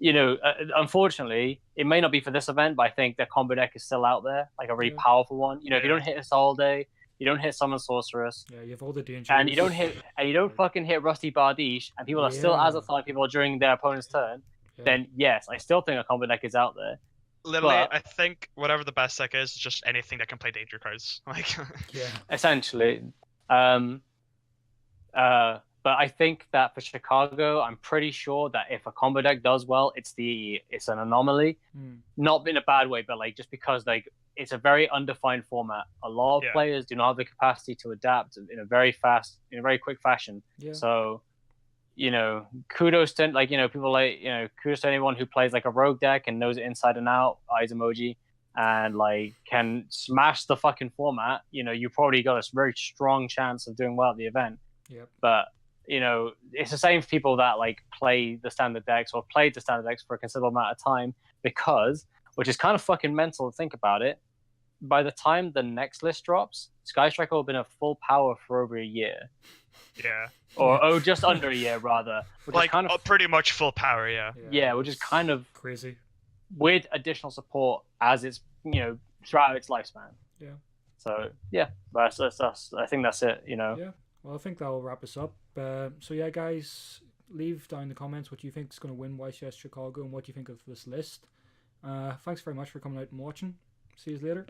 Unfortunately, it may not be for this event, but I think the combo deck is still out there, like a really powerful one. If you don't hit us all day, you don't hit Summon Sorceress. Yeah, you have all the dangers. And you don't fucking hit Rusty Bardiche, and people are still as attack people during their opponent's turn. Yeah. Then yes, I still think a combo deck is out there. Literally, I think whatever the best deck is just anything that can play danger cards. Like, essentially. But I think that for Chicago, I'm pretty sure that if a combo deck does well, it's an anomaly. Not in a bad way, but like just because like it's a very undefined format. A lot of players do not have the capacity to adapt in a very quick fashion. Yeah. So, kudos to people kudos to anyone who plays like a rogue deck and knows it inside and out, eyes emoji, and like can smash the fucking format. You probably got a very strong chance of doing well at the event. Yep. But it's the same people that like play the standard decks or played the standard decks for a considerable amount of time because, which is kind of fucking mental to think about it, by the time the next list drops, Sky Striker will have been at full power for over a year. Yeah. Or just under a year, rather. Which like, is kind of pretty much full power, Yeah, which is kind of crazy. With additional support as it's, throughout its lifespan. Yeah. So, yeah, but I think that's it, Yeah. Well, I think that'll wrap us up. So yeah, guys, leave down in the comments what you think is going to win YCS Chicago and what you think of this list. Thanks very much for coming out and watching. See you later.